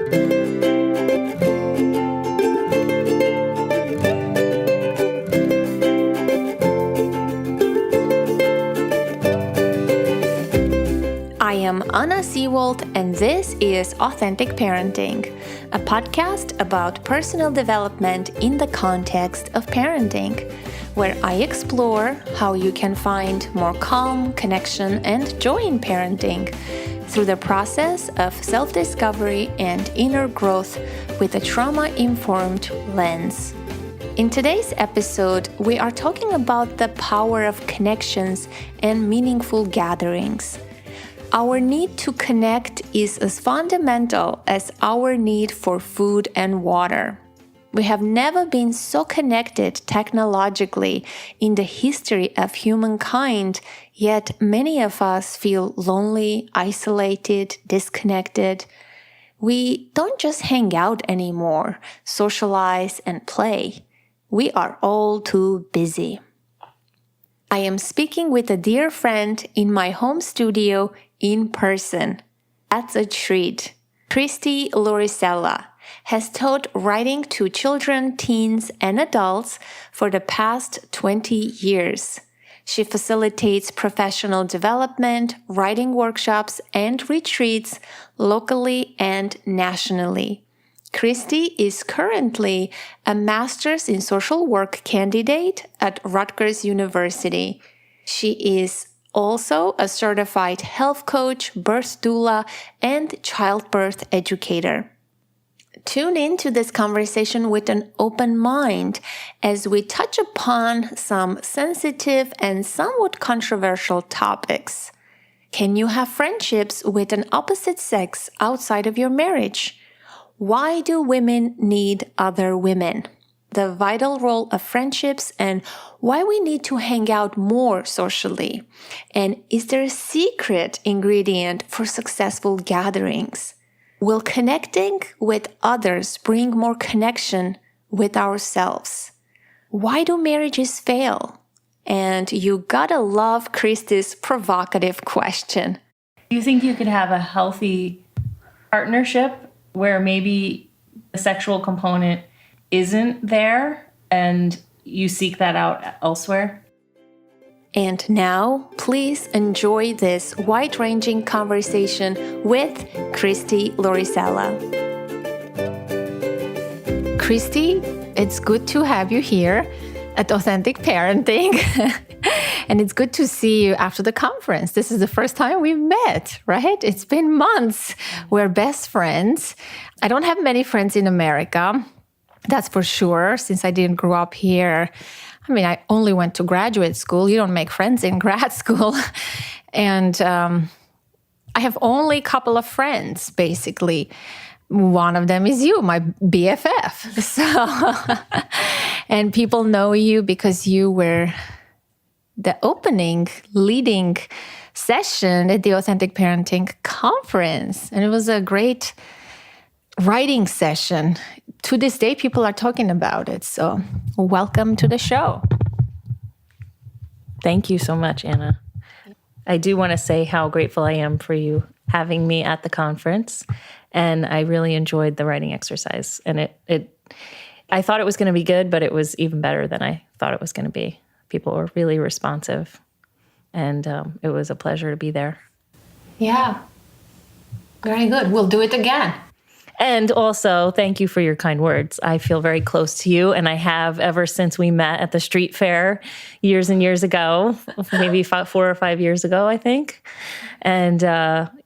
I am Anna Seawold, and this is Authentic Parenting, a podcast about personal development in the context of parenting, where I explore how you can find more calm, connection, and joy in parenting through the process of self-discovery and inner growth with a trauma-informed lens. In today's episode, we are talking about the power of connections and meaningful gatherings. Our need to connect is as fundamental as our need for food and water. We have never been so connected technologically in the history of humankind, yet many of us feel lonely, isolated, disconnected. We don't just hang out anymore, socialize, and play. We are all too busy. I am speaking with a dear friend in my home studio in person. That's a treat. Christy Lorisella has taught writing to children, teens, and adults for the past 20 years. She facilitates professional development, writing workshops, and retreats locally and nationally. Christy is currently a master's in social work candidate at Rutgers University. She is also a certified health coach, birth doula, and childbirth educator. Tune into this conversation with an open mind as we touch upon some sensitive and somewhat controversial topics. Can you have friendships with an opposite sex outside of your marriage? Why do women need other women? The vital role of friendships and why we need to hang out more socially. And is there a secret ingredient for successful gatherings? Will connecting with others bring more connection with ourselves? Why do marriages fail? And you gotta love Christy's provocative question. Do you think you could have a healthy partnership where maybe the sexual component isn't there and you seek that out elsewhere? And now, please enjoy this wide-ranging conversation with Christy Lorisella. Christy, it's good to have you here at Authentic Parenting. And it's good to see you after the conference. This is the first time we've met, right? It's been months. We're best friends. I don't have many friends in America. That's for sure, since I didn't grow up here. I mean, I only went to graduate school. You don't make friends in grad school. And I have only a couple of friends, basically. One of them is you, my BFF. So, and people know you because you were the opening, leading session at the Authentic Parenting Conference. And it was a great writing session. To this day, people are talking about it. So welcome to the show. Thank you so much, Anna. I do want to say how grateful I am for you having me at the conference. And I really enjoyed the writing exercise. And I thought it was going to be good, but it was even better than I thought it was going to be. People were really responsive. And it was a pleasure to be there. Yeah. Very good. We'll do it again. And also, thank you for your kind words. I feel very close to you, and I have ever since we met at the street fair years and years ago, maybe 4 or 5 years ago, I think. And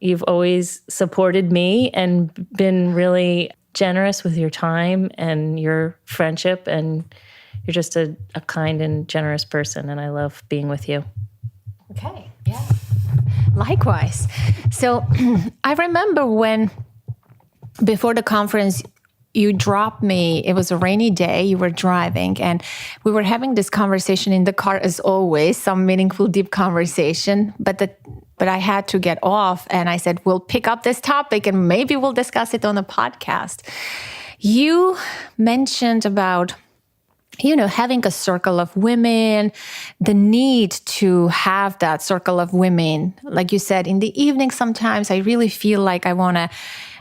you've always supported me and been really generous with your time and your friendship, and you're just a kind and generous person, and I love being with you. Okay, yeah. Likewise. So I remember when before the conference, you dropped me. It was a rainy day. You were driving, and we were having this conversation in the car, as always, some meaningful, deep conversation. But I had to get off, and I said, we'll pick up this topic, and maybe we'll discuss it on a podcast. You mentioned about, having a circle of women, the need to have that circle of women. Like you said, in the evening, sometimes I really feel like I want to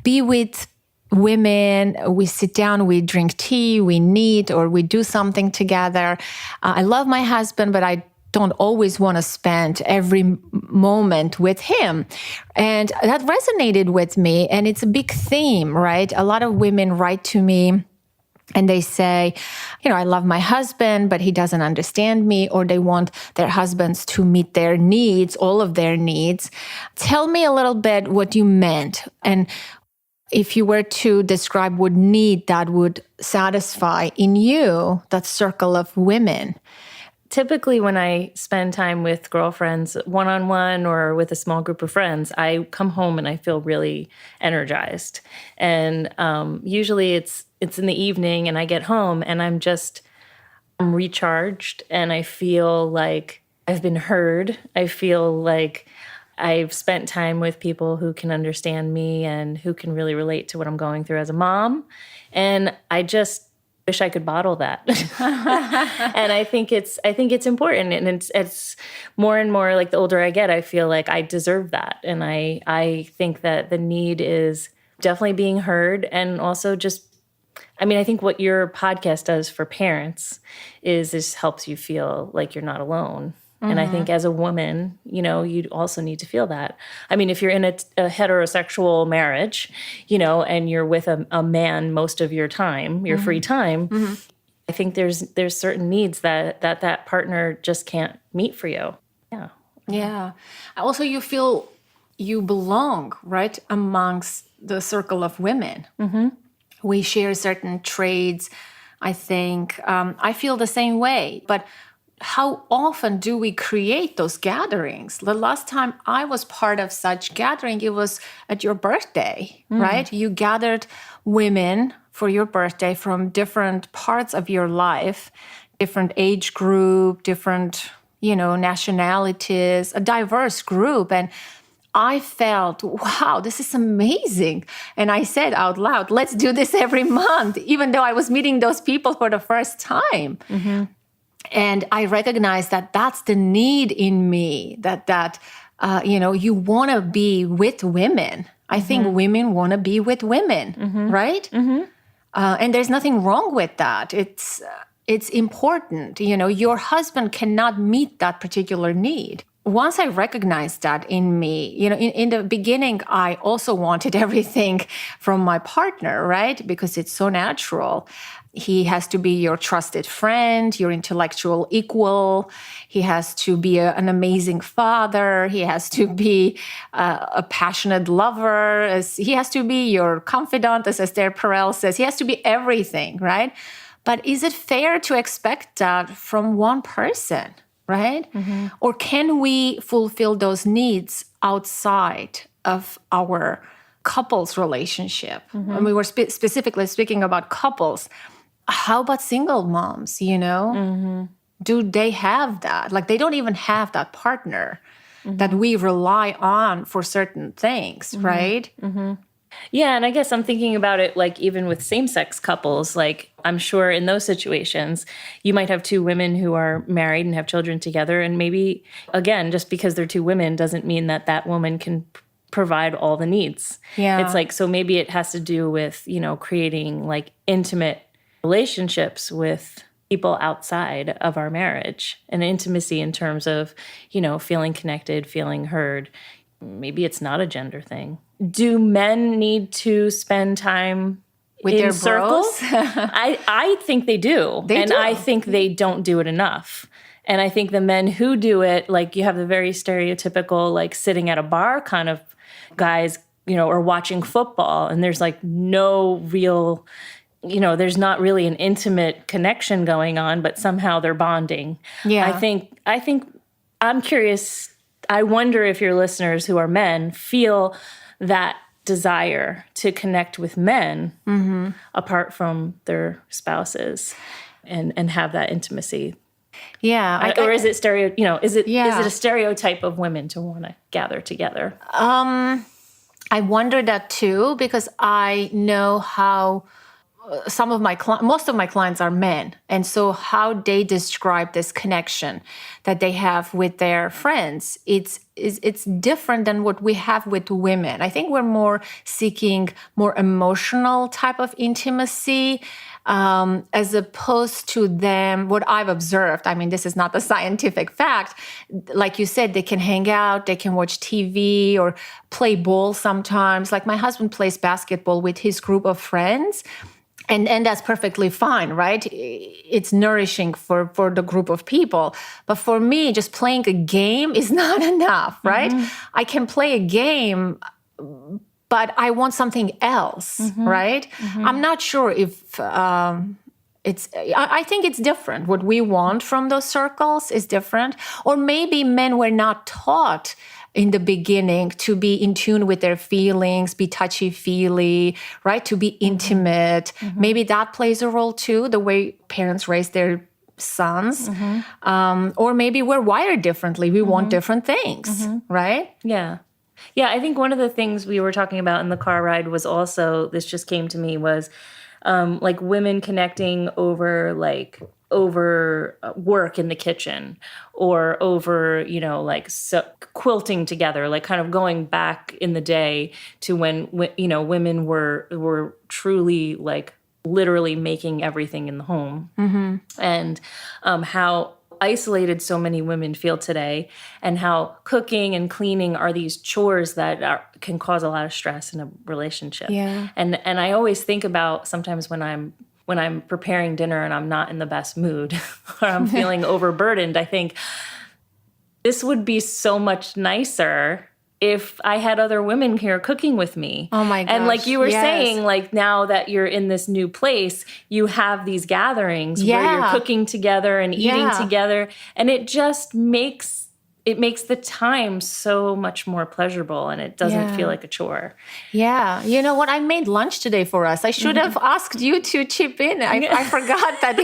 be with women, we sit down, we drink tea, we knit, or we do something together. I love my husband, but I don't always want to spend every moment with him. And that resonated with me. And it's a big theme, right? A lot of women write to me and they say, I love my husband, but he doesn't understand me, or they want their husbands to meet their needs, all of their needs. Tell me a little bit what you meant. And if you were to describe what need that would satisfy in you, that circle of women. Typically, when I spend time with girlfriends, one-on-one or with a small group of friends, I come home and I feel really energized. And usually it's in the evening and I get home and I'm recharged and I feel like I've been heard. I feel like I've spent time with people who can understand me and who can really relate to what I'm going through as a mom. And I just wish I could bottle that. And I think it's important. And it's more and more, like, the older I get, I feel like I deserve that. And I think that the need is definitely being heard. And also I think what your podcast does for parents is helps you feel like you're not alone. And I think as a woman, you also need to feel that. I mean, if you're in a heterosexual marriage, and you're with a man most of your time, your free time, I think there's certain needs that partner just can't meet for you. Yeah. Yeah. Also, you feel you belong, right, amongst the circle of women. Mm-hmm. We share certain traits. I think I feel the same way. But how often do we create those gatherings? The last time I was part of such gathering, it was at your birthday, right? You gathered women for your birthday from different parts of your life, different age group, different, nationalities, a diverse group. And I felt, wow, this is amazing. And I said out loud, let's do this every month, even though I was meeting those people for the first time. Mm-hmm. And I recognized that that's the need in me, that you want to be with women. I think women want to be with women, right? Mm-hmm. And there's nothing wrong with that. It's important. Your husband cannot meet that particular need. Once I recognized that in me, in the beginning, I also wanted everything from my partner, right? Because it's so natural. He has to be your trusted friend, your intellectual equal. He has to be an amazing father. He has to be a passionate lover. He has to be your confidant, as Esther Perel says. He has to be everything, right? But is it fair to expect that from one person, right? Mm-hmm. Or can we fulfill those needs outside of our couples relationship? Mm-hmm. And we were specifically speaking about couples. How about single moms, Mm-hmm. Do they have that? Like, they don't even have that partner that we rely on for certain things, right? Mm-hmm. Yeah, and I guess I'm thinking about it, like, even with same-sex couples, like, I'm sure in those situations, you might have two women who are married and have children together, and maybe, again, just because they're two women doesn't mean that woman can provide all the needs. Yeah. It's like, so maybe it has to do with, creating, like, intimate relationships with people outside of our marriage, and intimacy in terms of, feeling connected, feeling heard. Maybe it's not a gender thing. Do men need to spend time with in their circles? I think they do. I think they don't do it enough. And I think the men who do it, like, you have the very stereotypical, like, sitting at a bar kind of guys, or watching football, and there's, like, no real, there's not really an intimate connection going on, but somehow they're bonding. Yeah. I think I'm curious. I wonder if your listeners who are men feel that desire to connect with men apart from their spouses and have that intimacy. Yeah. Or is it is it a stereotype of women to want to gather together? I wonder that too, because I know how most of my clients are men. And so how they describe this connection that they have with their friends, it's different than what we have with women. I think we're more seeking more emotional type of intimacy, as opposed to them, what I've observed. I mean, this is not a scientific fact. Like you said, they can hang out, they can watch TV or play ball sometimes. Like my husband plays basketball with his group of friends. And that's perfectly fine, right? It's nourishing for the group of people. But for me, just playing a game is not enough, right? I can play a game, but I want something else, right? I'm not sure if I think it's different. What we want from those circles is different. Or maybe men were not taught in the beginning to be in tune with their feelings, be touchy-feely, right? To be intimate. Maybe that plays a role too, the way parents raise their sons. Or maybe we're wired differently. We want different things, right? Yeah. Yeah, I think one of the things we were talking about in the car ride was also, this just came to me, was like women connecting over work in the kitchen, or over, quilting together, like kind of going back in the day to when women were truly like literally making everything in the home, and how isolated so many women feel today, and how cooking and cleaning are these chores that can cause a lot of stress in a relationship. Yeah. And I always think about sometimes when I'm preparing dinner and I'm not in the best mood or I'm feeling overburdened, I think this would be so much nicer if I had other women here cooking with me. Oh my gosh. And like you were yes. saying, like now that you're in this new place, you have these gatherings where you're cooking together and eating together. And it just makes the time so much more pleasurable, and it doesn't feel like a chore. Yeah. You know what? I made lunch today for us. I should have asked you to chip in. I forgot that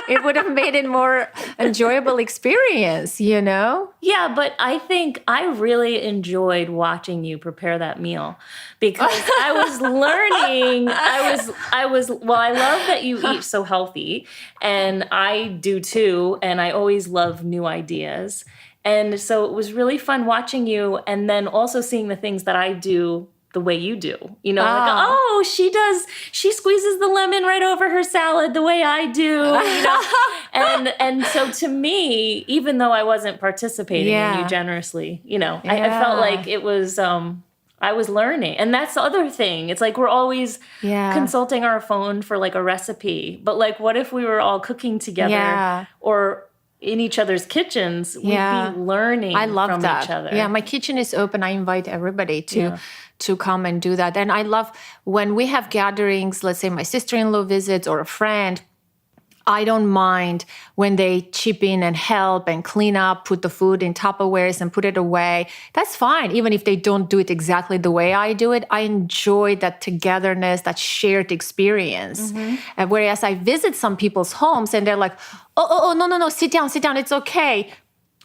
it would have made it more enjoyable experience, Yeah, but I think I really enjoyed watching you prepare that meal, because I was learning. I love that you eat so healthy, and I do too, and I always love new ideas. And so it was really fun watching you, and then also seeing the things that I do the way you do. She squeezes the lemon right over her salad the way I do. And so to me, even though I wasn't participating in you generously, I felt like it was I was learning. And that's the other thing. It's like we're always consulting our phone for like a recipe. But like, what if we were all cooking together or in each other's kitchens, we'd be learning from each other. Yeah, my kitchen is open. I invite everybody to come and do that. And I love when we have gatherings, let's say my sister-in-law visits or a friend, I don't mind when they chip in and help and clean up, put the food in Tupperwares and put it away. That's fine. Even if they don't do it exactly the way I do it, I enjoy that togetherness, that shared experience. And whereas I visit some people's homes and they're like, oh, no, sit down. It's okay.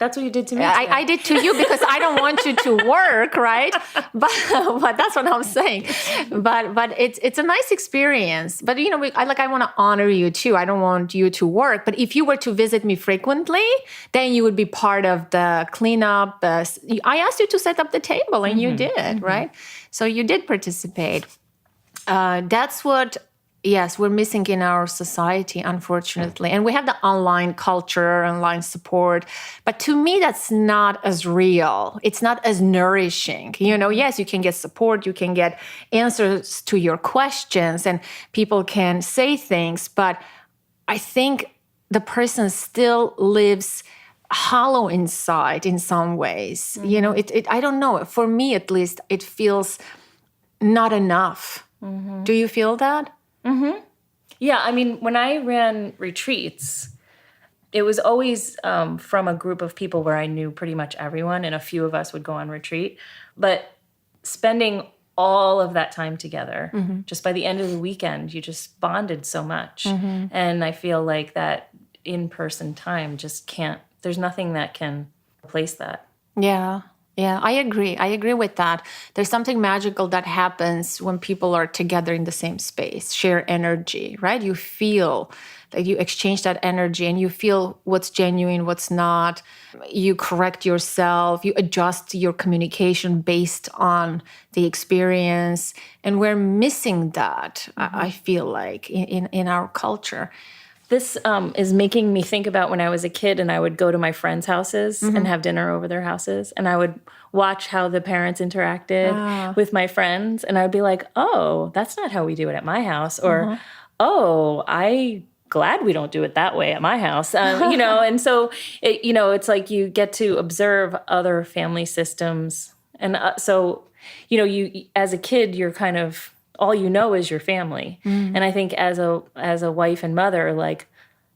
That's what you did to me. I did to you because I don't want you to work, right? But that's what I'm saying. But it's a nice experience. But I want to honor you too. I don't want you to work. But if you were to visit me frequently, then you would be part of the cleanup. I asked you to set up the table, and you did, right? So you did participate. That's what. Yes, we're missing in our society, unfortunately. And we have the online culture, online support. But to me, that's not as real. It's not as nourishing. Yes, you can get support. You can get answers to your questions, and people can say things. But I think the person still lives hollow inside in some ways. I don't know. For me, at least, it feels not enough. Do you feel that? Yeah, I mean, when I ran retreats, it was always from a group of people where I knew pretty much everyone, and a few of us would go on retreat. But spending all of that time together, just by the end of the weekend, you just bonded so much. And I feel like that in-person time just can't, there's nothing that can replace that. Yeah. Yeah, I agree. I agree with that. There's something magical that happens when people are together in the same space, share energy, right? You feel that you exchange that energy and you feel what's genuine, what's not. You correct yourself, you adjust your communication based on the experience. And we're missing that, I feel like, in our culture. This is making me think about when I was a kid and I would go to my friends' houses and have dinner over their houses. And I would watch how the parents interacted with my friends. And I would be like, oh, that's not how we do it at my house. Or, oh, glad we don't do it that way at my house. And so, it's like you get to observe other family systems. And so, you as a kid, you're kind of, all you know is your family. And I think as a wife and mother, like,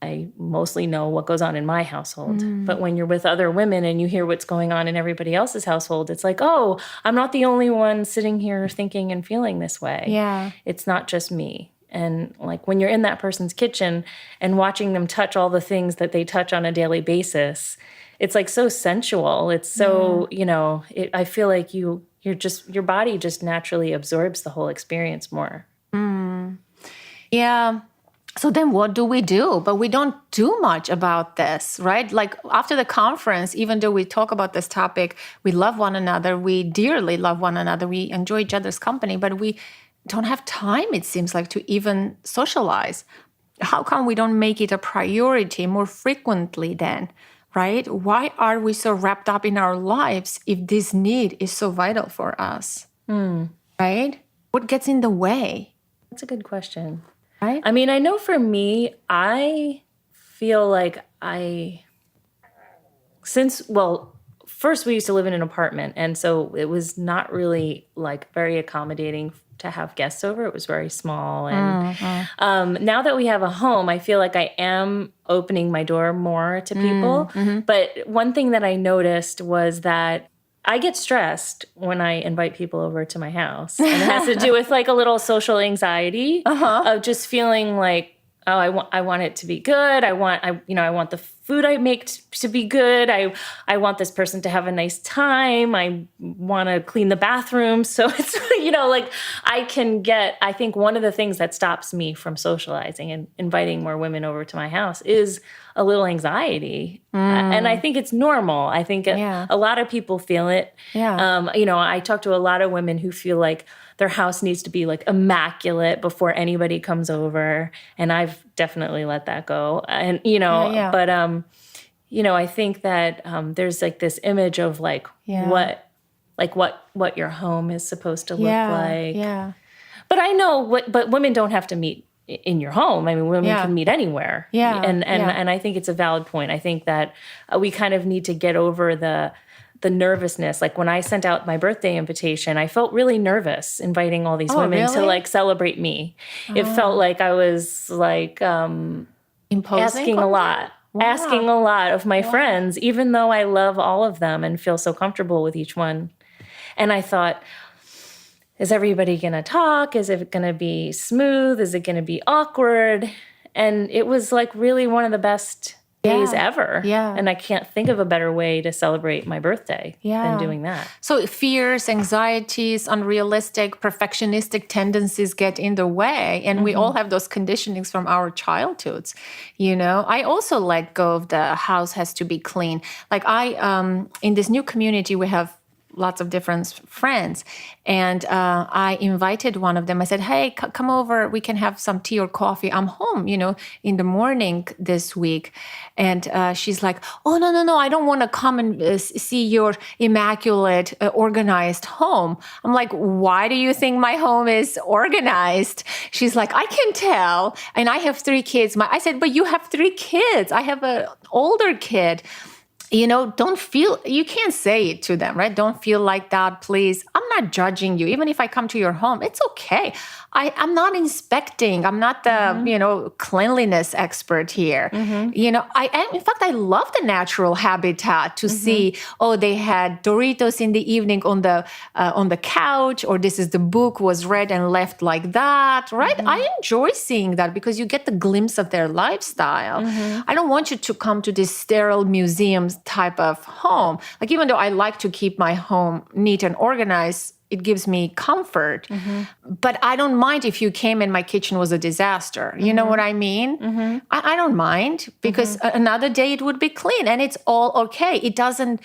I mostly know what goes on in my household. But when you're with other women and you hear what's going on in everybody else's household, it's like, oh, I'm not the only one sitting here thinking and feeling this way. Yeah. It's not just me. And like when you're in that person's kitchen and watching them touch all the things that they touch on a daily basis, it's like so sensual. It's so, I feel like your body just naturally absorbs the whole experience more. Yeah. So then what do we do? But we don't do much about this, right? Like after the conference, even though we talk about this topic, we love one another, we dearly love one another, we enjoy each other's company, but we don't have time, it seems like, to even socialize. How come we don't make it a priority more frequently then, right? Why are we so wrapped up in our lives if this need is so vital for us, right? What gets in the way? That's a good question. Right? I mean, I know for me, I feel like first we used to live in an apartment. And so it was not really like very accommodating to have guests over. It was very small. And now that we have a home, I feel like I am opening my door more to people. But one thing that I noticed was that I get stressed when I invite people over to my house. And it has to do with like a little social anxiety of just feeling like, oh, I want it to be good. I want the food I make to be good. I want this person to have a nice time. I want to clean the bathroom. So it's, like I think one of the things that stops me from socializing and inviting more women over to my house is a little anxiety. And I think it's normal. I think a lot of people feel it. Yeah. I talk to a lot of women who feel like their house needs to be like immaculate before anybody comes over. And I've definitely let that go. And, but, I think that there's like this image of like what your home is supposed to look like. Yeah. But I know but women don't have to meet in your home. I mean, women can meet anywhere. Yeah. And I think it's a valid point. I think that we kind of need to get over the nervousness. Like when I sent out my birthday invitation, I felt really nervous inviting all these women to like celebrate me. It felt like I was like asking a lot. Wow. Asking a lot of my friends, even though I love all of them and feel so comfortable with each one. And I thought, is everybody going to talk? Is it going to be smooth? Is it going to be awkward? And it was like really one of the best days ever. Yeah. And I can't think of a better way to celebrate my birthday than doing that. So fears, anxieties, unrealistic, perfectionistic tendencies get in the way. And we all have those conditionings from our childhoods. I also let go of the house has to be clean. Like in this new community, we have lots of different friends. And I invited one of them. I said, hey, come over. We can have some tea or coffee. I'm home, in the morning this week. And she's like, oh, no. I don't want to come and see your immaculate, organized home. I'm like, why do you think my home is organized? She's like, I can tell. And I have 3 kids. I said, but you have 3 kids. I have an older kid. You can't say it to them, right? Don't feel like that, please. I'm not judging you. Even if I come to your home, it's okay. I'm not inspecting. I'm not the, cleanliness expert here. In fact, I love the natural habitat to see, they had Doritos in the evening on the couch, or this is the book was read and left like that, right? I enjoy seeing that because you get the glimpse of their lifestyle. I don't want you to come to this sterile museums type of home. Like, even though I like to keep my home neat and organized, it gives me comfort. But I don't mind if you came and my kitchen was a disaster. You know what I mean? I don't mind, because another day it would be clean and it's all okay. It doesn't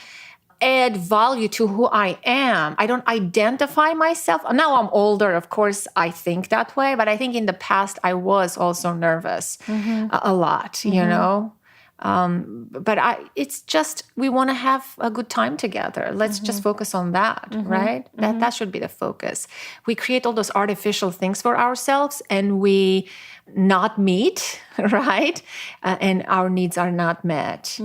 add value to who I am. I don't identify myself. Now I'm older, of course, I think that way. But I think in the past, I was also nervous a lot, But it's just, we want to have a good time together. Let's just focus on that, right? That should be the focus. We create all those artificial things for ourselves and we not meet, right? And our needs are not met.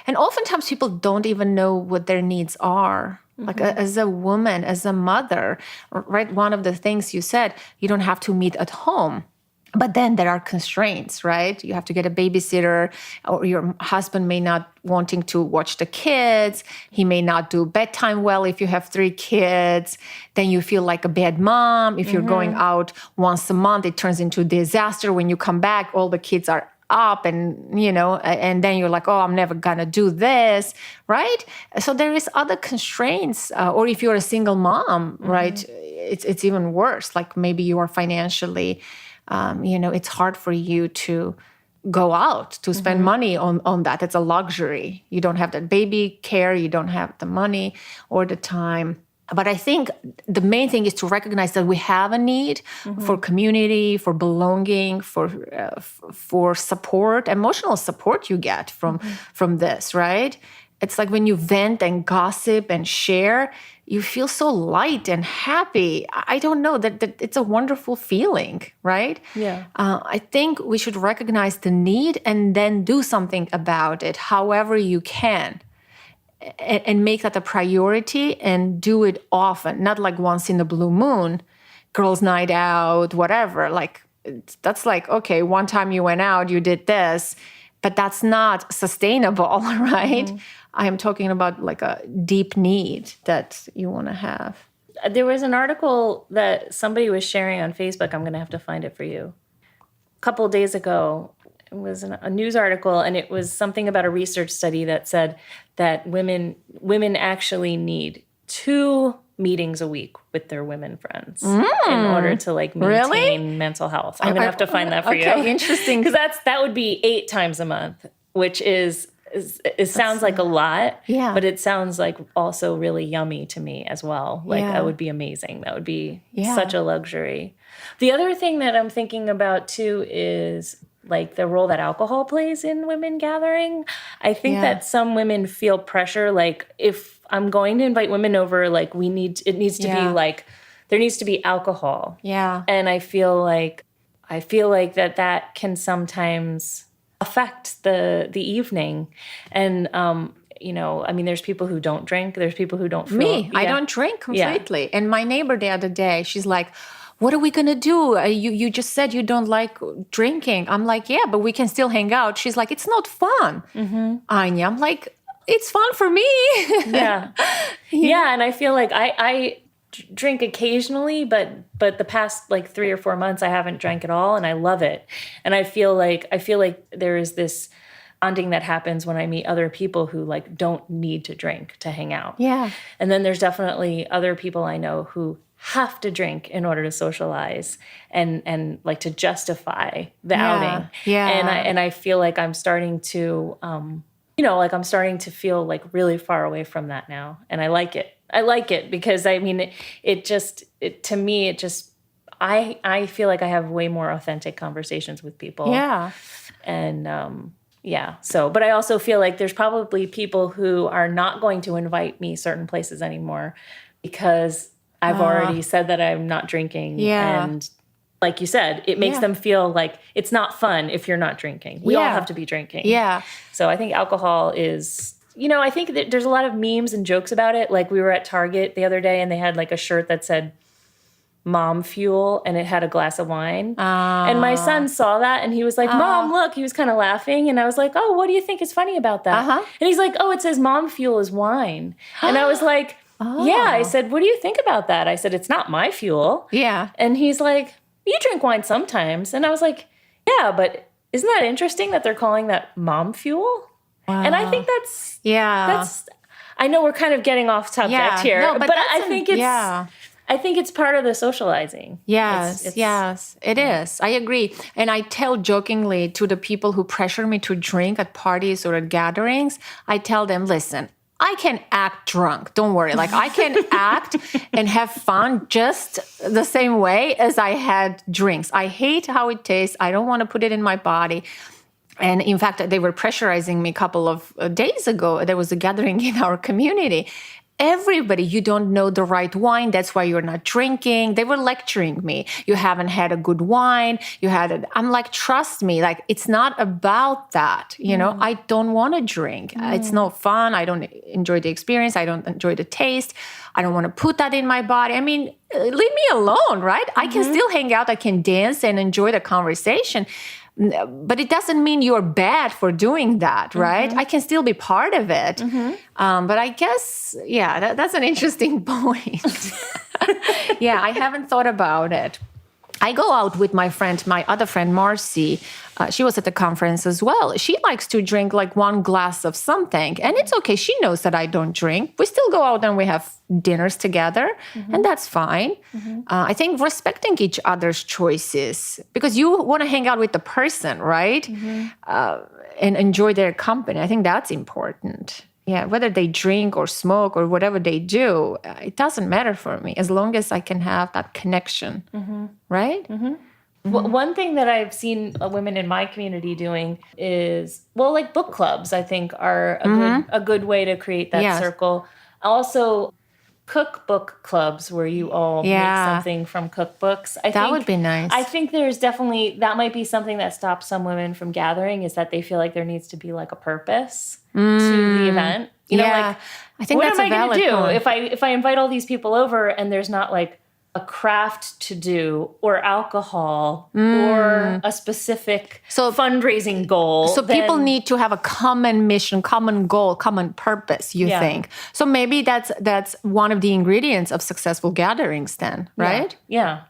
And oftentimes people don't even know what their needs are. Like as a woman, as a mother, right? One of the things you said, you don't have to meet at home. But then there are constraints, right? You have to get a babysitter, or your husband may not wanting to watch the kids. He may not do bedtime well if you have 3 kids. Then you feel like a bad mom. If you're going out once a month, it turns into a disaster. When you come back, all the kids are up and then you're like, I'm never gonna do this, right? So there is other constraints. Or if you're a single mom, right, it's even worse. Like maybe you are financially, it's hard for you to go out to spend money on that. It's a luxury. You don't have that baby care. You don't have the money or the time. But I think the main thing is to recognize that we have a need for community, for belonging, for support, emotional support you get from this, right? It's like when you vent and gossip and share, you feel so light and happy. I don't know, that it's a wonderful feeling, right? Yeah. I think we should recognize the need and then do something about it, however you can. And make that a priority and do it often, not like once in a blue moon, girls' night out, whatever. Like, that's like, okay, one time you went out, you did this, but that's not sustainable, right? I am talking about like a deep need that you want to have. There was an article that somebody was sharing on Facebook. I'm going to have to find it for you. A couple of days ago, it was a news article, and it was something about a research study that said that women actually need 2 meetings a week with their women friends in order to maintain mental health. I'm gonna have to find that for you. Okay, interesting. Because that would be 8 times a month, which sounds like a lot, but it sounds like also really yummy to me as well. That would be amazing. That would be such a luxury. The other thing that I'm thinking about too is like the role that alcohol plays in women gathering. I think that some women feel pressure, like if I'm going to invite women over, like there needs to be alcohol. Yeah. And I feel like that can sometimes affect the evening. And there's people who don't drink. There's people who don't feel. Me, I don't drink completely. Yeah. And my neighbor the other day, she's like, what are we going to do? You just said you don't like drinking. I'm like, yeah, but we can still hang out. She's like, it's not fun, Anya. I'm like, it's fun for me. Yeah. Yeah, and I feel like I drink occasionally, but the past 3 or 4 months I haven't drank at all, and I love it. And I feel like there is this bonding that happens when I meet other people who don't need to drink to hang out. Yeah. And then there's definitely other people I know who have to drink in order to socialize and to justify the outing. Yeah. And I feel like I'm starting to I'm starting to feel really far away from that now. And I like it. I like it because I feel like I have way more authentic conversations with people. Yeah. And but I also feel like there's probably people who are not going to invite me certain places anymore because I've already said that I'm not drinking. Yeah. And like you said, it makes them feel like it's not fun if you're not drinking. We all have to be drinking. Yeah. So I think alcohol is I think that there's a lot of memes and jokes about it. Like we were at Target the other day and they had like a shirt that said mom fuel and it had a glass of wine. And my son saw that and he was like, Mom, look, he was kind of laughing. And I was like, oh, what do you think is funny about that? And he's like, oh, it says mom fuel is wine. And I was like, yeah. I said, what do you think about that? I said, it's not my fuel. Yeah. And he's like, you drink wine sometimes. And I was like, yeah, but isn't that interesting that they're calling that mom fuel? Wow. And I think that's I know we're kind of getting off subject here, no, but I think it's I think it's part of the socializing. Yes, yes, it is. I agree. And I tell jokingly to the people who pressure me to drink at parties or at gatherings, I tell them, listen, I can act drunk. Don't worry. Like I can act and have fun just the same way as I had drinks. I hate how it tastes. I don't want to put it in my body. And in fact, they were pressurizing me a couple of days ago. There was a gathering in our community. Everybody, you don't know the right wine. That's why you're not drinking. They were lecturing me. You haven't had a good wine. I'm like, trust me, like it's not about that. You know, I don't want to drink. It's not fun. I don't enjoy the experience. I don't enjoy the taste. I don't want to put that in my body. I mean, leave me alone, right? I can still hang out. I can dance and enjoy the conversation. But it doesn't mean you're bad for doing that, right? I can still be part of it. But I guess, that's an interesting point. Yeah, I haven't thought about it. I go out with my other friend, Marcy. She was at the conference as well. She likes to drink like one glass of something. And it's okay. She knows that I don't drink. We still go out and we have dinners together. And that's fine. I think respecting each other's choices, because you want to hang out with the person, right? And enjoy their company. I think that's important. Yeah, whether they drink or smoke or whatever they do, it doesn't matter for me as long as I can have that connection, right? Well, one thing that I've seen women in my community doing is, like book clubs, I think are a good way to create that circle. Also, cookbook clubs where you all make something from cookbooks. I think would be nice. I think there's definitely, that might be something that stops some women from gathering, is that they feel like there needs to be like a purpose to the event. You know, like, I think that's a valid what am I going to do point. if I invite all these people over and there's not like a craft to do or alcohol or a specific fundraising goal. So people need to have a common mission, common goal, common purpose, you think. So maybe that's one of the ingredients of successful gatherings then, right? Yeah.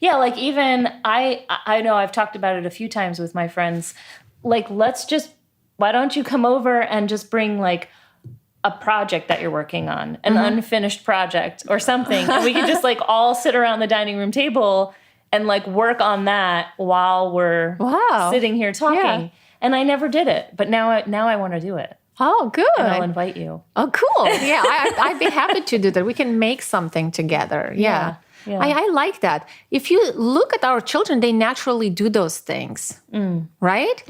Like even I know I've talked about it a few times with my friends. Like, why don't you come over and just bring like a project that you're working on, an unfinished project or something. And we can just like all sit around the dining room table and like work on that while we're sitting here talking. Yeah. And I never did it, but now I want to do it. Oh, good. And I'll invite you. Oh, cool. Yeah, I'd be happy to do that. We can make something together. Yeah. I like that. If you look at our children, they naturally do those things, right?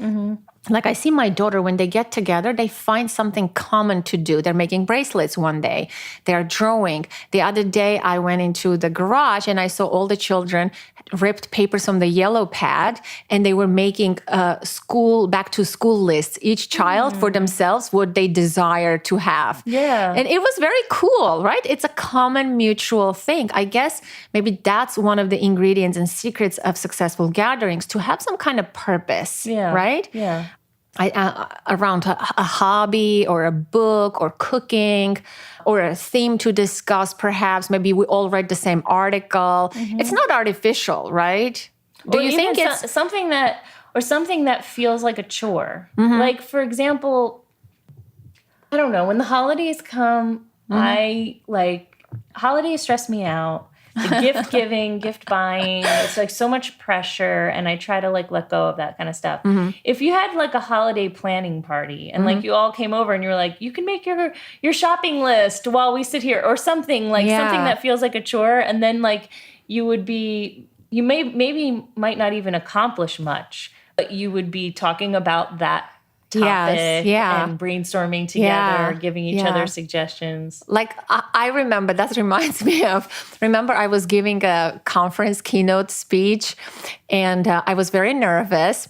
Like I see my daughter, when they get together, they find something common to do. They're making bracelets one day. They're drawing. The other day, I went into the garage and I saw all the children ripped papers from the yellow pad, and they were making back to school lists, each child for themselves, what they desire to have. Yeah. And it was very cool, right? It's a common mutual thing. I guess maybe that's one of the ingredients and secrets of successful gatherings, to have some kind of purpose, right? Yeah. Around a hobby or a book or cooking or a theme to discuss, perhaps. Maybe we all read the same article. It's not artificial, right? Do you think it's something that feels like a chore? Like, for example, I don't know, when the holidays come, holidays stress me out. The gift giving, gift buying, it's like so much pressure, and I try to like let go of that kind of stuff. If you had like a holiday planning party and like you all came over and you're like, you can make your shopping list while we sit here, or something like something that feels like a chore, and then like you might not even accomplish much, but you would be talking about that topic and brainstorming together, giving each other suggestions. Like I remember, that reminds me of, I was giving a conference keynote speech, and I was very nervous.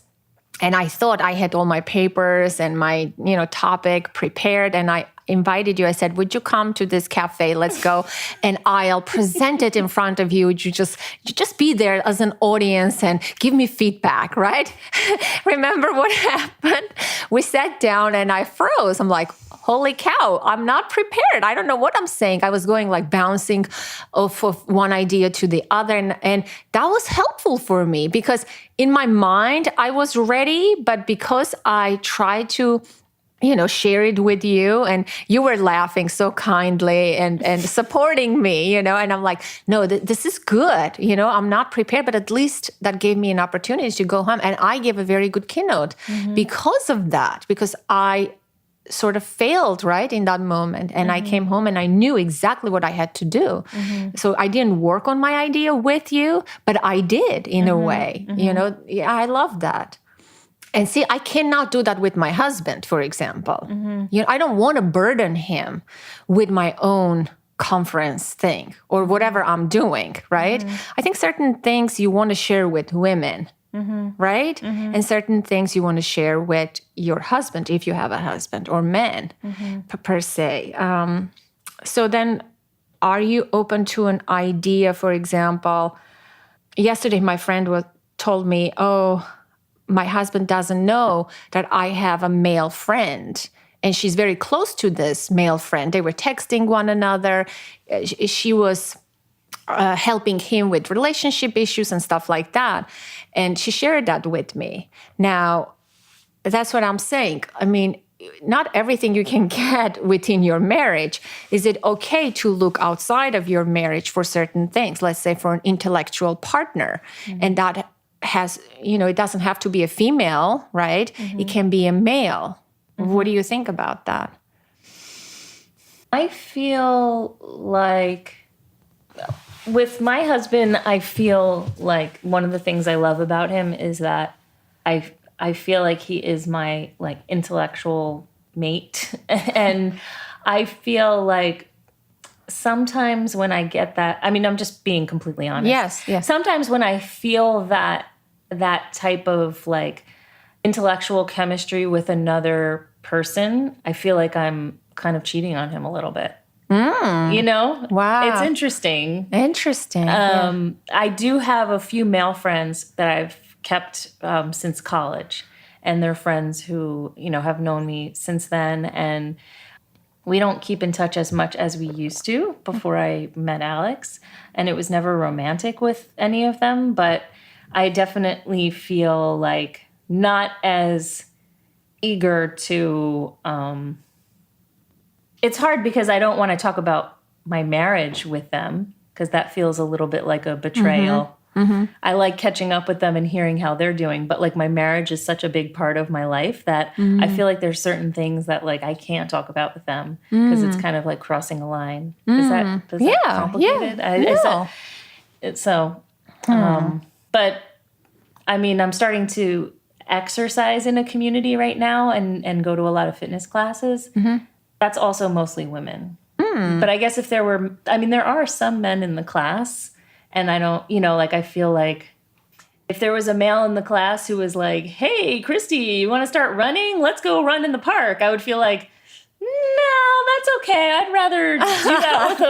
And I thought I had all my papers and my, topic prepared. And I invited you. I said, would you come to this cafe? Let's go. And I'll present it in front of you. You just be there as an audience and give me feedback, right? Remember what happened? We sat down and I froze. I'm like, holy cow, I'm not prepared. I don't know what I'm saying. I was going like bouncing off of one idea to the other. And that was helpful for me because in my mind, I was ready. But because I tried to share it with you and you were laughing so kindly and supporting me, and I'm like, no, this is good. I'm not prepared, but at least that gave me an opportunity to go home. And I gave a very good keynote because of that, because I sort of failed right in that moment. And I came home and I knew exactly what I had to do. So I didn't work on my idea with you, but I did in a way, Yeah, I love that. And see, I cannot do that with my husband, for example. I don't want to burden him with my own conference thing or whatever I'm doing, right? I think certain things you want to share with women, right? And certain things you want to share with your husband, if you have a husband, or men per se. So then are you open to an idea, for example, yesterday my friend told me, my husband doesn't know that I have a male friend. And she's very close to this male friend. They were texting one another. She was helping him with relationship issues and stuff like that. And she shared that with me. Now, that's what I'm saying. I mean, not everything you can get within your marriage. Is it okay to look outside of your marriage for certain things? Let's say for an intellectual partner. And that has, it doesn't have to be a female, right? It can be a male. What do you think about that? I feel like with my husband, I feel like one of the things I love about him is that I feel like he is my like intellectual mate. And I feel like sometimes when I get that, I mean, I'm just being completely honest. Yes. Sometimes when I feel that type of like intellectual chemistry with another person, I feel like I'm kind of cheating on him a little bit. Wow. It's interesting. Yeah. I do have a few male friends that I've kept since college, and they're friends who, have known me since then. And we don't keep in touch as much as we used to before I met Alex. And it was never romantic with any of them, but I definitely feel like not as eager to, it's hard because I don't want to talk about my marriage with them because that feels a little bit like a betrayal. I like catching up with them and hearing how they're doing, but like my marriage is such a big part of my life that I feel like there's certain things that like I can't talk about with them because it's kind of like crossing a line. Is that complicated? But I mean, I'm starting to exercise in a community right now and go to a lot of fitness classes. That's also mostly women. But I guess if there are some men in the class. And I don't, I feel like if there was a male in the class who was like, hey, Christy, you want to start running? Let's go run in the park. I would feel like, no, that's okay. I'd rather do that with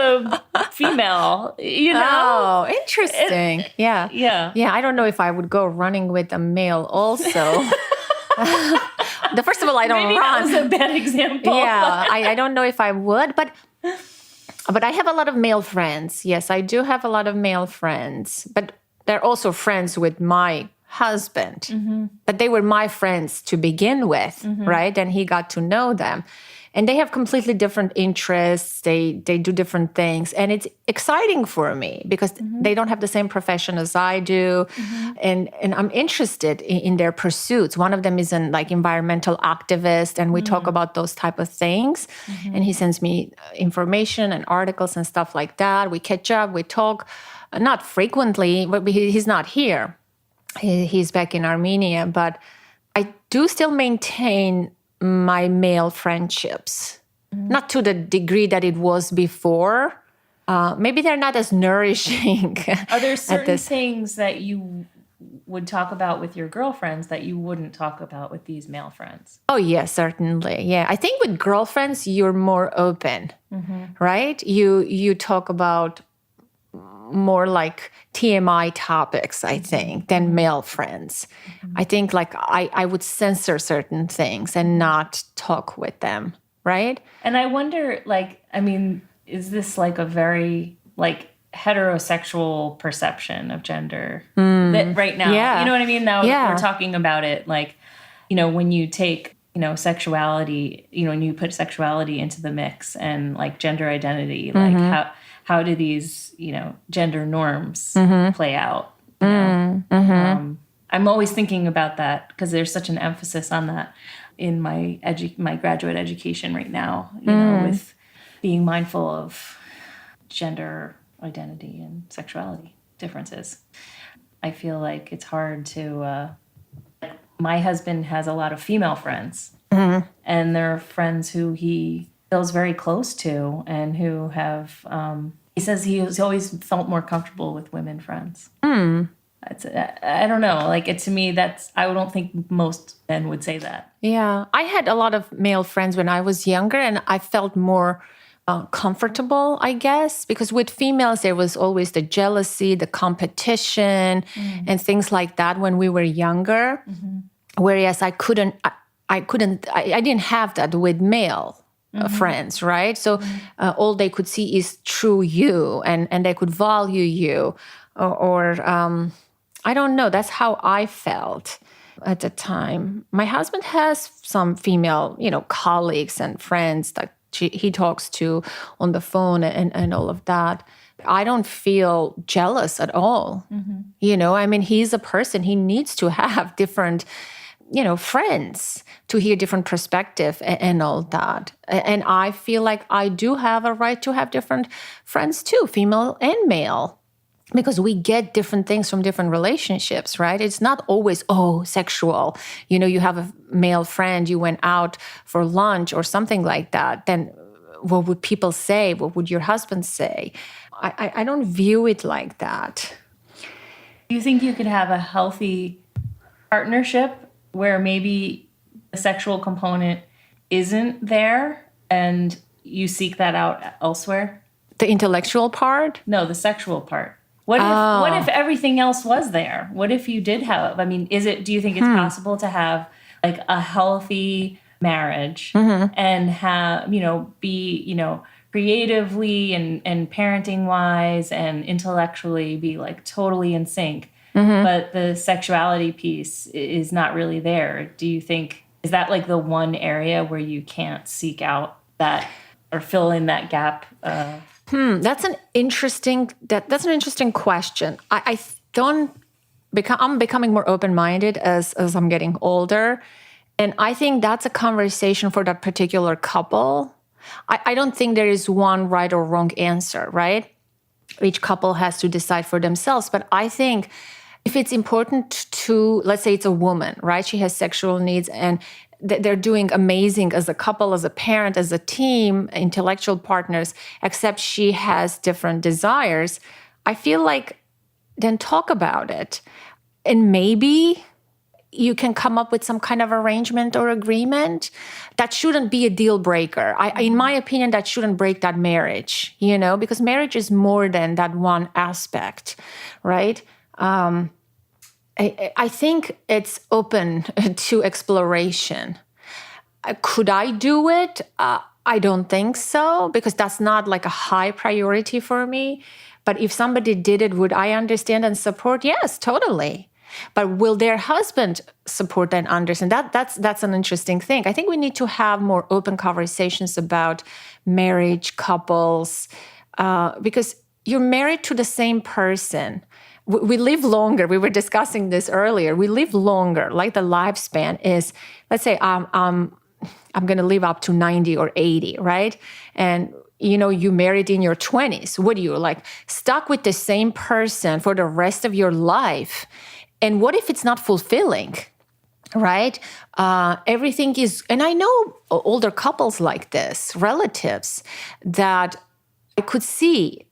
a female, Oh, interesting. Yeah. Yeah. I don't know if I would go running with a male also. First of all, I don't Maybe run. That was a bad example. Yeah, I don't know if I would, but I have a lot of male friends. Yes, I do have a lot of male friends, but they're also friends with my husband. But they were my friends to begin with, right? And he got to know them. And they have completely different interests. They do different things. And it's exciting for me because they don't have the same profession as I do. And I'm interested in their pursuits. One of them is an like environmental activist, and we talk about those type of things. And he sends me information and articles and stuff like that. We catch up, we talk, not frequently, but he's not here. He's back in Armenia. But I do still maintain my male friendships, not to the degree that it was before. Maybe they're not as nourishing. Are there certain things that you would talk about with your girlfriends that you wouldn't talk about with these male friends? Oh, yeah, certainly. Yeah. I think with girlfriends, you're more open, right? You talk about more like TMI topics, I think, than male friends. I think like I would censor certain things and not talk with them, right? And I wonder, like, I mean, is this like a very like heterosexual perception of gender that right now? Yeah. You know what I mean? Now Yeah. we're talking about it, like, you know, when you take, you know, sexuality, you know, and you put sexuality into the mix and like gender identity, like how do these, you know, gender norms play out? You know? I'm always thinking about that because there's such an emphasis on that in my graduate education right now, you know, with being mindful of gender identity and sexuality differences. I feel like it's hard to, my husband has a lot of female friends, and they're friends who he feels very close to and who have, he says he's always felt more comfortable with women friends. I don't know. Like, to me, I don't think most men would say that. Yeah. I had a lot of male friends when I was younger, and I felt more comfortable, I guess, because with females, there was always the jealousy, the competition, and things like that when we were younger. Whereas I didn't have that with male friends, right? So all they could see is true you, and they could value you, or I don't know. That's how I felt at the time. My husband has some female, you know, colleagues and friends that he talks to on the phone and all of that. I don't feel jealous at all. You know, I mean, he's a person. He needs to have different, you know, friends to hear different perspective and all that. And I feel like I do have a right to have different friends too, female and male. Because we get different things from different relationships, right? It's not always, sexual. You know, you have a male friend, you went out for lunch or something like that. Then what would people say? What would your husband say? I don't view it like that. Do you think you could have a healthy partnership where maybe the sexual component isn't there and you seek that out elsewhere? The intellectual part? No, the sexual part. What if everything else was there? What if you did have, I mean, do you think it's possible to have like a healthy marriage and have, you know, be, you know, creatively and parenting wise and intellectually be like totally in sync, but the sexuality piece is not really there? Do you think, is that like the one area where you can't seek out that or fill in that gap? That's an interesting question. I'm becoming more open-minded as I'm getting older. And I think that's a conversation for that particular couple. I don't think there is one right or wrong answer, right? Each couple has to decide for themselves. But I think if it's important to, let's say it's a woman, right? She has sexual needs and they're doing amazing as a couple, as a parent, as a team, intellectual partners, except she has different desires. I feel like then talk about it. And maybe you can come up with some kind of arrangement or agreement. That shouldn't be a deal breaker. In my opinion, that shouldn't break that marriage, you know, because marriage is more than that one aspect, right? I think it's open to exploration. Could I do it? I don't think so, because that's not like a high priority for me. But if somebody did it, would I understand and support? Yes, totally. But will their husband support and understand? That's an interesting thing. I think we need to have more open conversations about marriage, couples, because you're married to the same person. We live longer. We were discussing this earlier. We live longer. Like the lifespan is, let's say I'm going to live up to 90 or 80, right? And you know, you married in your 20s. What do you like stuck with the same person for the rest of your life? And what if it's not fulfilling, right? Everything is, and I know older couples like this, relatives, that I could see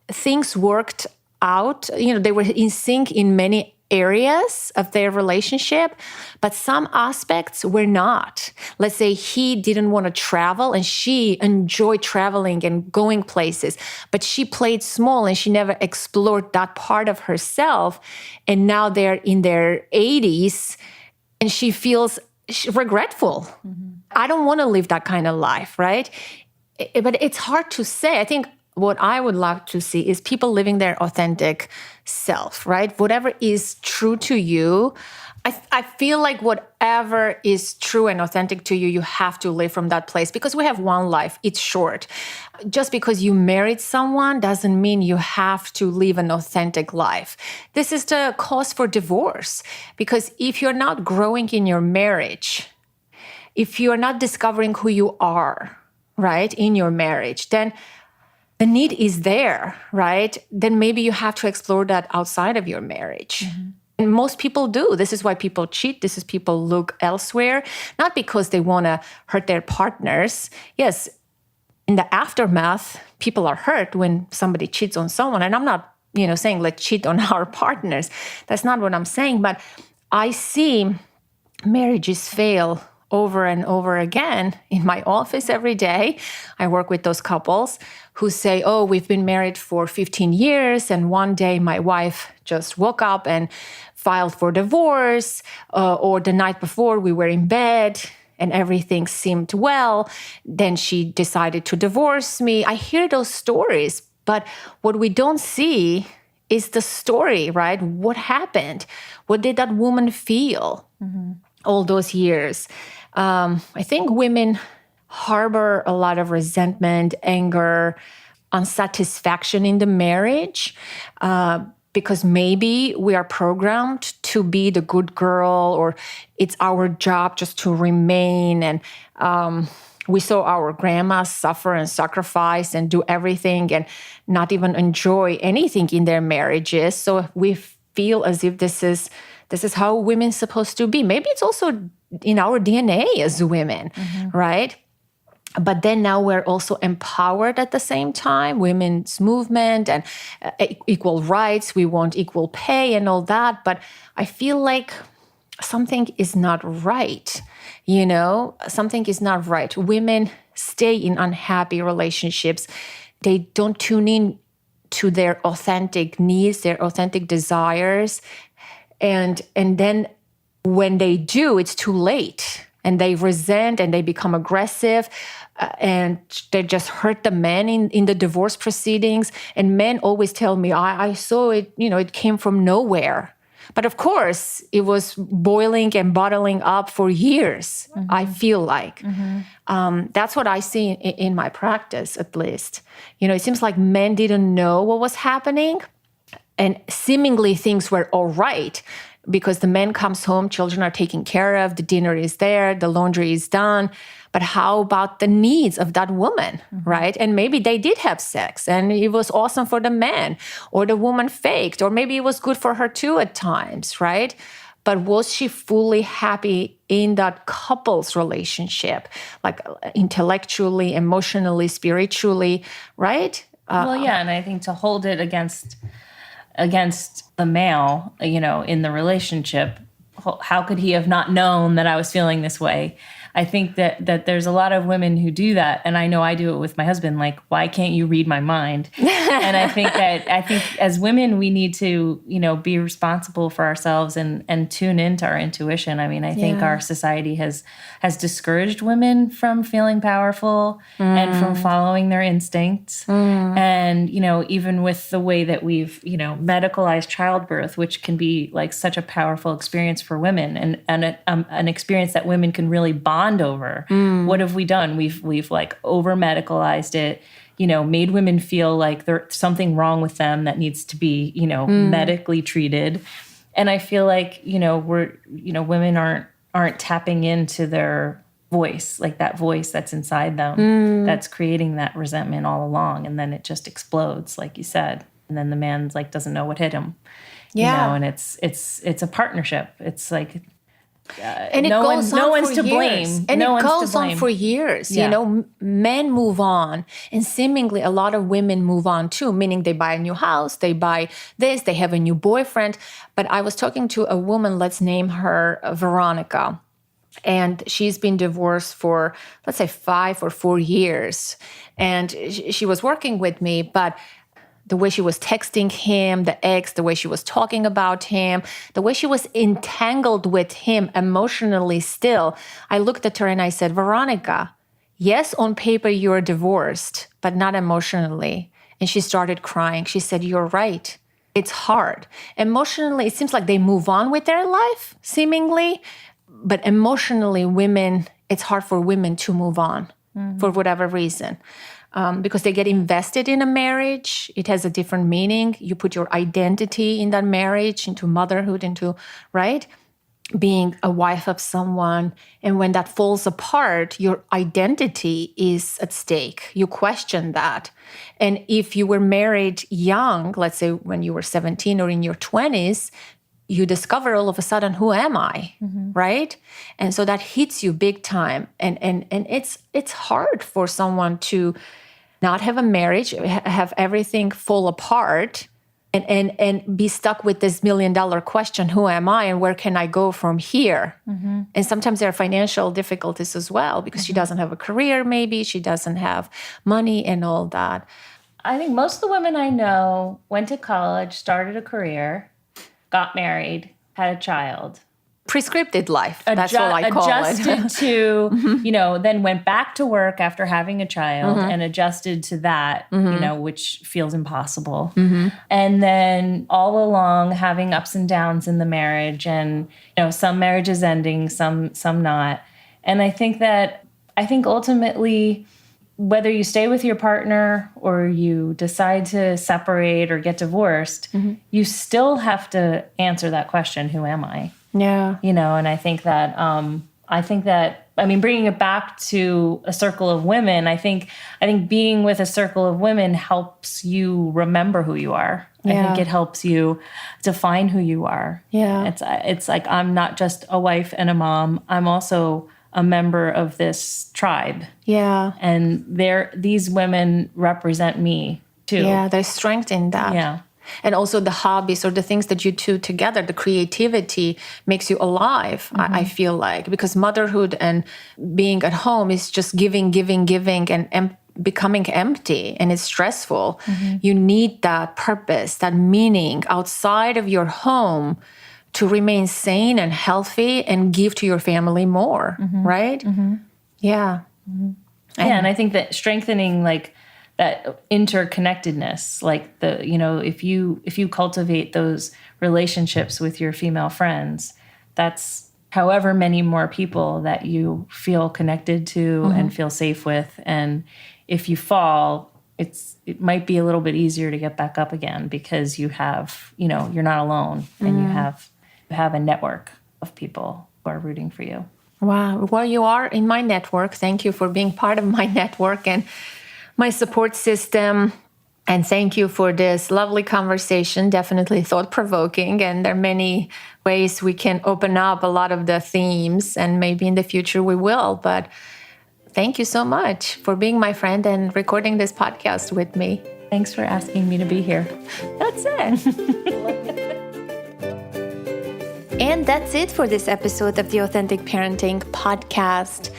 things worked out. You know, they were in sync in many areas of their relationship, but some aspects were not. Let's say he didn't want to travel and she enjoyed traveling and going places, but she played small and she never explored that part of herself. And now they're in their 80s and she feels regretful. I don't want to live that kind of life, right? But it's hard to say. I think what I would love to see is people living their authentic self, right? Whatever is true to you. I feel like whatever is true and authentic to you, you have to live from that place because we have one life. It's short. Just because you married someone doesn't mean you have to live an authentic life. This is the cause for divorce because if you're not growing in your marriage, if you're not discovering who you are, right, in your marriage, then the need is there, right? Then maybe you have to explore that outside of your marriage. And most people do. This is why people cheat. This is people look elsewhere, not because they want to hurt their partners. Yes, in the aftermath, people are hurt when somebody cheats on someone. And I'm not, saying let's cheat on our partners. That's not what I'm saying. But I see marriages fail over and over again in my office every day. I work with those couples who say, oh, we've been married for 15 years. And one day my wife just woke up and filed for divorce. Or the night before we were in bed and everything seemed well. Then she decided to divorce me. I hear those stories. But what we don't see is the story, right? What happened? What did that woman feel all those years? I think women harbor a lot of resentment, anger, unsatisfaction in the marriage because maybe we are programmed to be the good girl or it's our job just to remain. And we saw our grandmas suffer and sacrifice and do everything and not even enjoy anything in their marriages. So we feel as if this is how women's supposed to be. Maybe it's also in our DNA as women, right? But then now we're also empowered at the same time, women's movement and equal rights. We want equal pay and all that. But I feel like something is not right. Something is not right. Women stay in unhappy relationships. They don't tune in to their authentic needs, their authentic desires. And then when they do, it's too late. And they resent and they become aggressive and they just hurt the men in the divorce proceedings. And men always tell me, I saw it, it came from nowhere. But of course, it was boiling and bottling up for years, I feel like. That's what I see in my practice, at least. It seems like men didn't know what was happening. And seemingly things were all right because the man comes home, children are taken care of, the dinner is there, the laundry is done. But how about the needs of that woman, right? And maybe they did have sex and it was awesome for the man, or the woman faked, or maybe it was good for her too at times, right? But was she fully happy in that couple's relationship, like intellectually, emotionally, spiritually, right? And I think to hold it against the male, in the relationship, how could he have not known that I was feeling this way? I think that there's a lot of women who do that, and I know I do it with my husband. Like, why can't you read my mind? And I think as women, we need to, be responsible for ourselves and tune into our intuition. I mean, I think our society has discouraged women from feeling powerful and from following their instincts. And, even with the way that we've, medicalized childbirth, which can be like such a powerful experience for women and an experience that women can really bond over. What have we done? We've like over medicalized it, made women feel like there's something wrong with them that needs to be, medically treated. And I feel like, women aren't tapping into their voice, like that voice that's inside them, that's creating that resentment all along. And then it just explodes, like you said. And then the man's like, doesn't know what hit him. And it's a partnership. It's like, And it no goes one, no on one's for to years. blame. And no it one's goes to blame. on for years. Yeah. You know, men move on, and seemingly a lot of women move on too, meaning they buy a new house, they buy this, they have a new boyfriend. But I was talking to a woman, let's name her Veronica. And she's been divorced for, let's say, 5 or 4 years. And she was working with me, but the way she was texting him, the ex, the way she was talking about him, the way she was entangled with him emotionally still. I looked at her and I said, Veronica, yes, on paper you're divorced, but not emotionally. And she started crying. She said, you're right. It's hard. Emotionally, it seems like they move on with their life, seemingly. But emotionally, it's hard for women to move on for whatever reason. Because they get invested in a marriage. It has a different meaning. You put your identity in that marriage, into motherhood, right? Being a wife of someone. And when that falls apart, your identity is at stake. You question that. And if you were married young, let's say when you were 17 or in your 20s, you discover all of a sudden, who am I, right? And so that hits you big time. And it's hard for someone to not have a marriage, have everything fall apart, and be stuck with this $1 million question, who am I and where can I go from here? And sometimes there are financial difficulties as well, because she doesn't have a career, maybe she doesn't have money and all that. I think most of the women I know went to college, started a career, got married, had a child. Prescripted life, that's what I call adjusted to, then went back to work after having a child and adjusted to that, which feels impossible. And then all along having ups and downs in the marriage, and, some marriages ending, some not. And I think ultimately, whether you stay with your partner or you decide to separate or get divorced, you still have to answer that question, who am I? Yeah. And I think that, bringing it back to a circle of women, I think being with a circle of women helps you remember who you are. Yeah. I think it helps you define who you are. Yeah. It's like, I'm not just a wife and a mom. I'm also a member of this tribe. Yeah. And these women represent me too. Yeah, there's strength in that. Yeah. And also the hobbies or the things that you do together, the creativity makes you alive, I feel like. Because motherhood and being at home is just giving, and becoming empty, and it's stressful. You need that purpose, that meaning outside of your home to remain sane and healthy and give to your family more, right? Yeah. And I think that strengthening, like, that interconnectedness, like if you cultivate those relationships with your female friends, that's however many more people that you feel connected to and feel safe with. And if you fall, it might be a little bit easier to get back up again, because you have, you're not alone, and you have a network of people who are rooting for you. Wow. Well, you are in my network. Thank you for being part of my network and my support system. And thank you for this lovely conversation, definitely thought-provoking. And there are many ways we can open up a lot of the themes, and maybe in the future we will. But thank you so much for being my friend and recording this podcast with me. Thanks for asking me to be here. That's it. And that's it for this episode of the Authentic Parenting Podcast.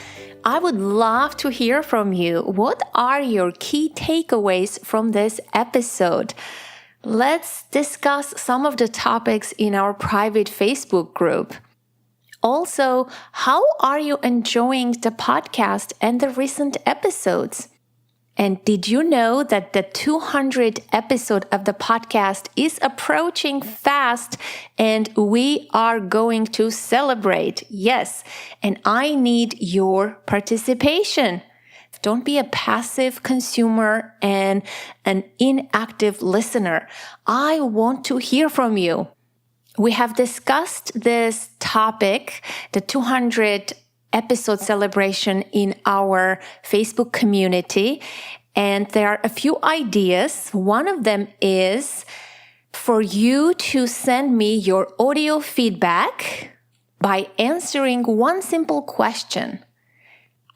I would love to hear from you. What are your key takeaways from this episode? Let's discuss some of the topics in our private Facebook group. Also, how are you enjoying the podcast and the recent episodes? And did you know that the 200th episode of the podcast is approaching fast, and we are going to celebrate? Yes, and I need your participation. Don't be a passive consumer and an inactive listener. I want to hear from you. We have discussed this topic, the 200th episode celebration, in our Facebook community. And there are a few ideas. One of them is for you to send me your audio feedback by answering one simple question.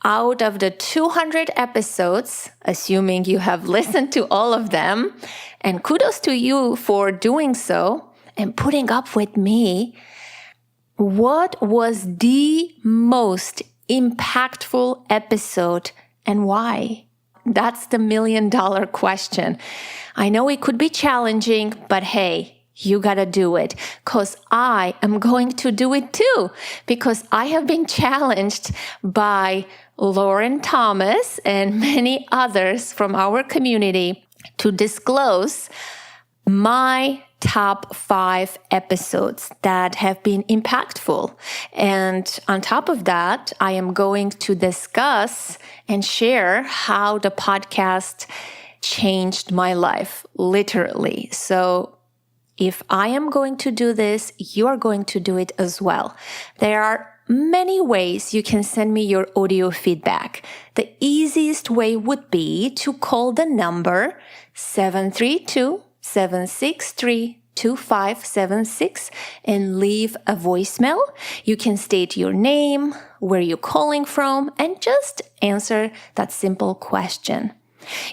Out of the 200 episodes, assuming you have listened to all of them, and kudos to you for doing so and putting up with me, what was the most impactful episode and why? That's the $1 million question. I know it could be challenging, but hey, you gotta do it, because I am going to do it too, because I have been challenged by Lauren Thomas and many others from our community to disclose my top 5 episodes that have been impactful. And on top of that, I am going to discuss and share how the podcast changed my life, literally. So if I am going to do this, you are going to do it as well. There are many ways you can send me your audio feedback. The easiest way would be to call the number 732-763-2576 and leave a voicemail. You can state your name, where you're calling from, and just answer that simple question.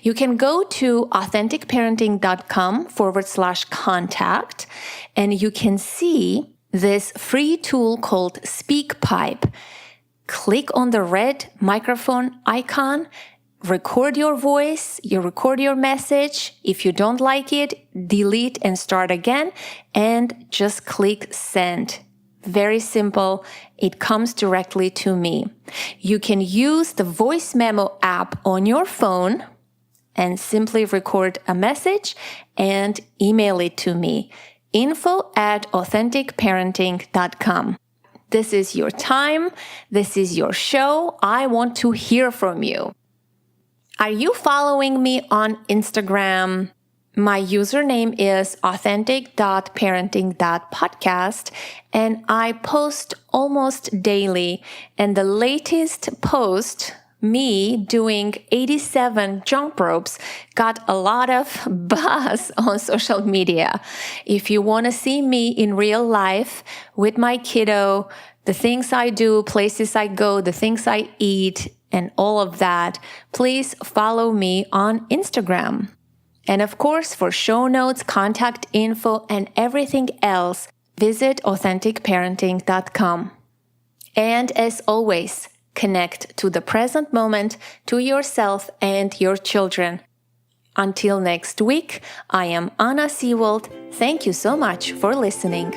You can go to authenticparenting.com/contact and you can see this free tool called SpeakPipe. Click on the red microphone icon, record your voice, you record your message. If you don't like it, delete and start again, and just click send. Very simple. It comes directly to me. You can use the voice memo app on your phone and simply record a message and email it to me. info@authenticparenting.com. This is your time. This is your show. I want to hear from you. Are you following me on Instagram? My username is authentic.parenting.podcast, and I post almost daily. And the latest post, me doing 87 jump ropes, got a lot of buzz on social media. If you want to see me in real life with my kiddo, the things I do, places I go, the things I eat, and all of that, please follow me on Instagram. And of course, for show notes, contact info, and everything else, visit authenticparenting.com. And as always, connect to the present moment, to yourself and your children. Until next week, I am Anna Seewald. Thank you so much for listening.